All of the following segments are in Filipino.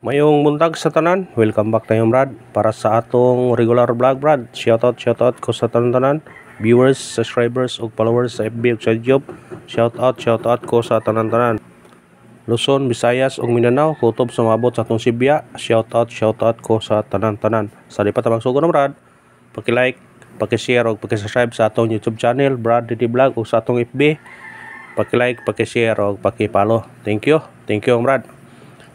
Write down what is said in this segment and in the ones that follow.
Mayong buntag sa tanan, welcome back tayo Brad para sa atong regular vlog Brad. Shoutout ko sa tanan viewers, subscribers ug followers sa FB ug sa YouTube. Shoutout ko sa tanan Luzon, Visayas ug Mindanao, kutob sa mabot sa atong Sibya. Shoutout ko sa tanan. Sa di pa ta magsugon Brad, paki-like, paki-share ug paki-subscribe sa atong YouTube channel Brad DD Vlog ug sa atong FB. Paki-like, paki-share ug paki-follow. Thank you Brad.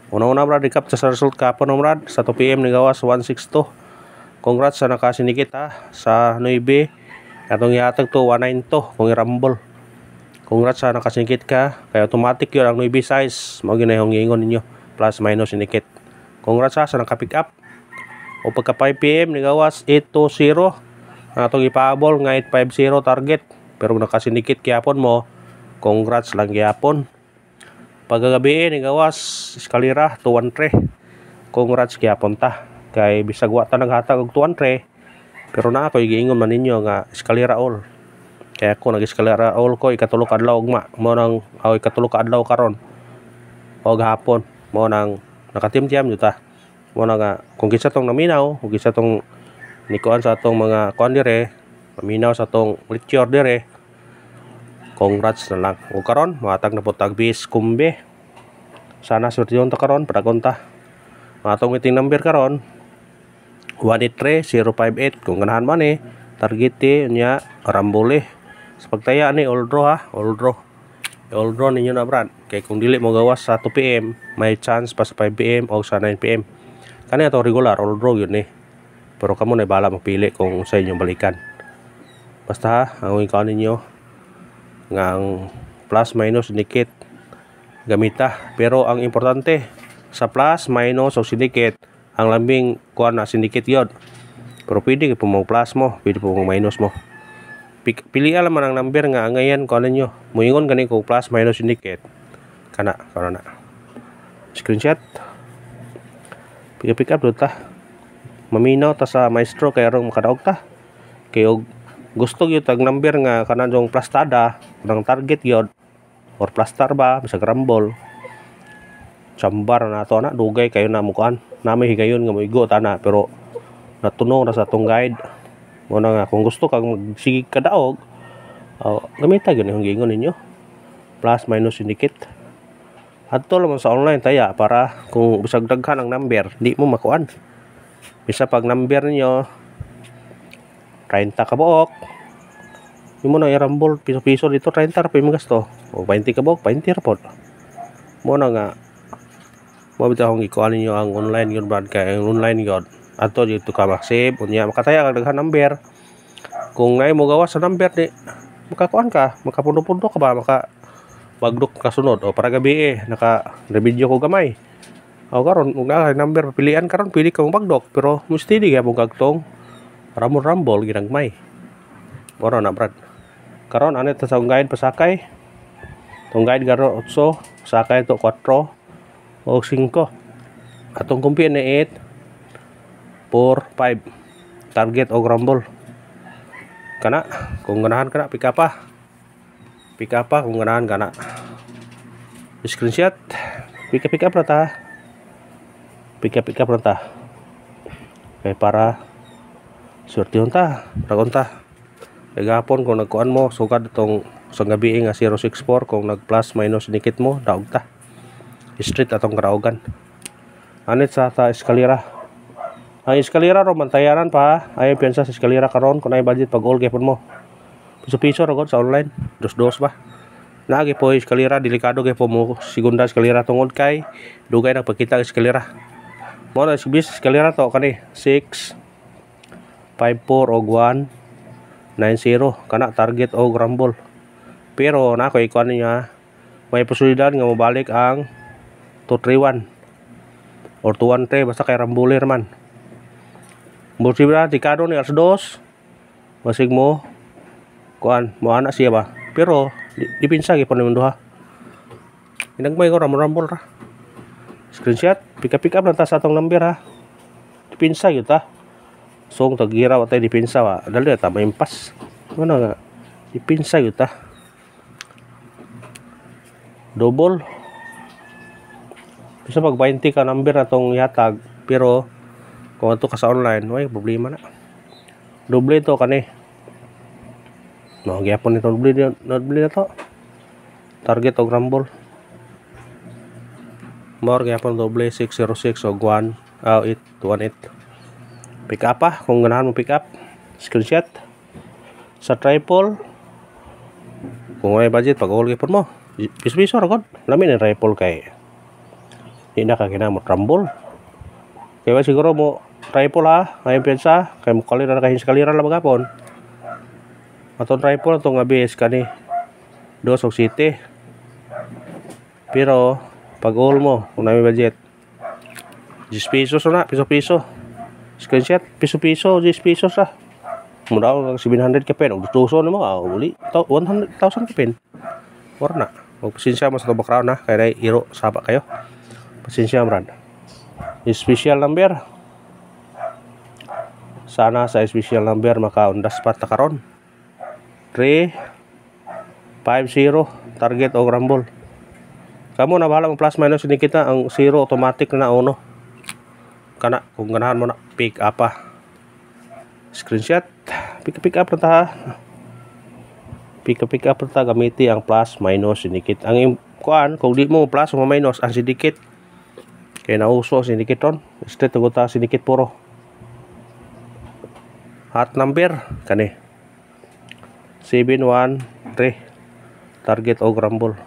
Una Brad, recap sa result kapon Brad sa 2 PM ni gawas 162. Congrats sa nakasinikit sa 9. Atong ihatag to 192 kung i-rumble. Congrats sa nakasinikit ka kay automatic yun ang 9 size mao ginahong ingon ninyo plus minus sinikit. Congrats sa naka-pick up. O pagka 5 PM ni gawas 820 atong ipaabol nga 850 target pero nakasinikit gyapon mo. Congrats lang gyapon. Pagagabi ni gawas eskalera 213. Congrats gyapon ta kay bisag wa ta naghatag og 213 pero na ako giingon man ninyo nga eskalera all. Kaya ako nag-eskalera all ko ikatulo ka adlaw ugma mo nang ikatulo ka adlaw karon og hapon mo nang nakatimtiam jud ta. Mo na nga kung kinsa tong naminaw ug kinsa tong nikuan sa atong mga kuan dire, maminaw sa atong lecture dire. Congrats na lang. O karon matag na po tagbis kumbe. Sana swertiyon ta karon padagon ta. Atong meeting number karon 183058 kung ganahan man target nya rambole. Sa pagtaya ni all draw all draw ninyo na Brad. Kay kung dili mo gawas sa 2 PM, may chance pa sa 5 PM o sa 9 PM. Kani ato regular all draw yun Pero kamo na bala mapili kung sa inyong balikan. Basta ang ikaw ninyo nga ang plus minus sinikit gamita, pero ang importante sa plus minus o sinikit ang lambing kuan na sinikit yun, pero pwede po mo plus mo, pwede po mo minus mo, pili naman ang number nga ngayon kuan ninyo muingon gani ko plus minus sinikit kana na screenshot pick up ta maminaw ta sa maestro kay arong makadaog ta kay og gusto gyud tag number nga kanan jong plastada ng target gyud or plastar ba bisag rumble chambar na to na dugay kayo na mukuan nami higayon nga moigo tana pero natunog na sa atong guide mo na nga kung gusto kag magsige kadaog gamita gyud yung gingon ninyo plus minus syndicate adto lang sa online taya para kung bisag daghan ang number di mo makuan bisa pag number niyo 30 ka buok yung mo na i-rumble piso-piso dito 30 ra pa yung gasto o 20 ka buok 20 ra po mo na nga mabitaw ang ikuan ninyo ang online yun Brad kay ang online yun ato dito ka maksib unya makataya kag daghan number kung ngay mo gawas sa number ni makakuan ka makapundo-pundo ka ba maka bagdok kasunod o para gabi naka video ko gamay o karon ug na number pilian karon pili ka mong bagdok pero musti di gyapon kagtong rumble ginagmay oro na Brad karon ano ta sa guide pasakay tong guide garo 8 pasakay to 4 o 5 atong kumpi ni 8 4 5 target og rumble kana kung ganahan kana pick up kung ganahan kana screenshot pick up ra ta kay para swertihon ta ragon ta gapon kung nagkuan mo sugad itong sa gabi nga 064 kung nag plus minus nikit mo daog ta street atong karaogan anit sa ta eskalera ang eskalera ro mantayaran pa ay piyansa sa eskalera karon kung ay budget pag all gapon mo piso-piso ra sa online dos ba naagi po eskalera delikado gay po mo segunda eskalera tungod kay dugay nagpakita eskalera mo na bis eskalera to kani 6 54 og 190 kana target og rumble pero na ko ikuan niya may posibilidad nga mabalik ang 231 or 213 basta kay rumble man posibilidad tikado ni alas 2 masig mo kuan mo ana siya ba pero dipinsa gyapon ni duha inagmay ko rumble ra screenshot pick up lang ta sa atong number dipinsa gyud ta song tagira wa tay dipinsa wa dali ta maimpas ano nga dipinsa gyud ta double Isa pag 20 ka number na tong ihatag, pero kung ato ka sa online, way problema na. Doble to kani. No, gyapon nito doble na to. Target og rumble. More gyapon doble 606 og 818. Pick up kung ganahan mo pick up. Screenshot sa triple. Kung may budget pag-all gyapon mo. Piso-piso ra gud. Lami ni triple kay di na ka kinamot rumble. Kaya siguro mo triple ha, ngayon pensa, kaya mo kalira na kahin kalira lang magapon. Atong triple itong abis kani, 2 og 7. Pero, pag all mo, kung namin budget, 10 pesos na, piso-piso. Screenshot, piso-piso, 10 pesos ha. Muna ako 700 ka pen, o 2,000 na mo, uli, 100,000 ka pen. Or na, magpasinsya mo sa background ha, kaya na iro, saba kayo. Pasensya Brad. Special number. Sana sa special number maka-undas pa ta karon. 350 target o rumble. Kamu na bahala mo plus minus ini kita ang 0 automatic na uno. Kana kung ganahan mo na pick up pa. Screenshot. Pick up na ta. Pick up na ta gamiti ang plus minus sinikit. Ang kuan kung di mo plus o minus ang sinikit. Kaya nauso sinikit ron. Straight to ta sinikit puro. Hot number kani 713 target og rumble.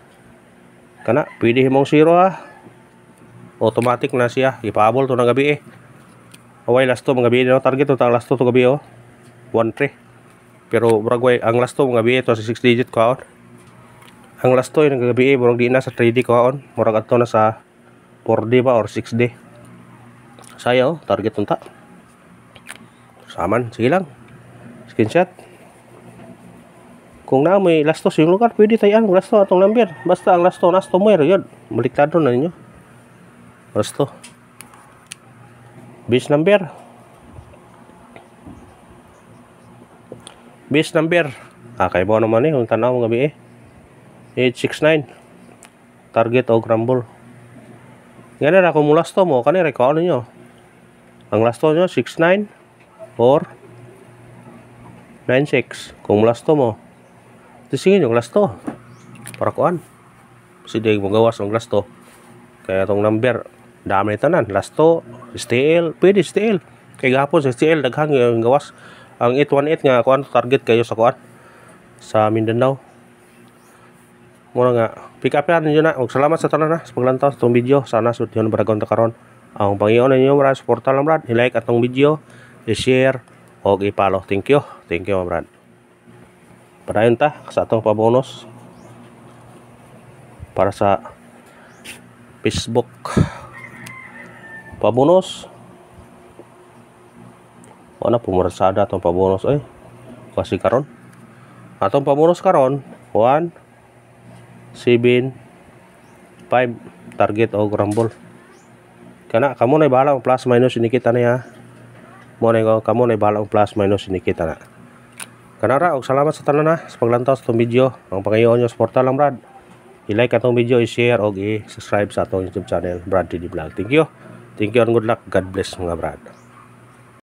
Kana pwede himong 0 ha. Automatic na siya. Ipaabol to ng gabi Away last to mga gabi no target to tang last to gabi 13. Pero bragway ang last to mga gabi to sa 6 digit kaon. Ang last to yung gabi murag di na sa 3D kaon. Murag adto na sa 4D ba or 6D. Sayo target unta. Saman, sige lang. Screenshot. Kung na may last to sa lugar, pwede tayo ang last to atong number. Basta ang last to mo yun. Baliktado na ninyo. Last to. Base number. Base number. Kay mo naman kung tanaw ng gabi 869. Target o rumble. Nga na kung last to mo, kanina recall ninyo. Ang last to nyo, 69 or 96. Kung last to mo, tisingin yung last to. Para kuan. Sige mo gawas ng last to. Kaya itong number, dami tanan. Last to, STL, pwede STL. Kaya gapon sa STL, daghang yung gawas. Ang 818 nga, kuan, target kayo sa kuan. Sa Mindanao. Muna nga, pick up yan ninyo na. Salamat sa tanan na sa paglantaw sa itong video. Sana suot yun baragon ta karon. Ang Panginoon ninyo marad, supporta lang brad. I-like atong video, i-share, o i-follow. Thank you. Thank you brad. Padayon ta sa atong pabonus. Para sa Facebook. Pabonus. Wala pumurasada atong pabonus kasi karon. Atong pabonus karon 175 target o rumble. Kana kamo na bahala ang plus minus inikita niya. Mo na kamo na bahala ang plus minus inikita na. Kanara og salamat sa tanan na sa paglantaw sa itong video. Ang Panginoon nyo suporta lang brad. I-like atong video, i-share og i-subscribe sa atong YouTube channel Brad TD Vlog. Thank you and good luck. God bless mga brad.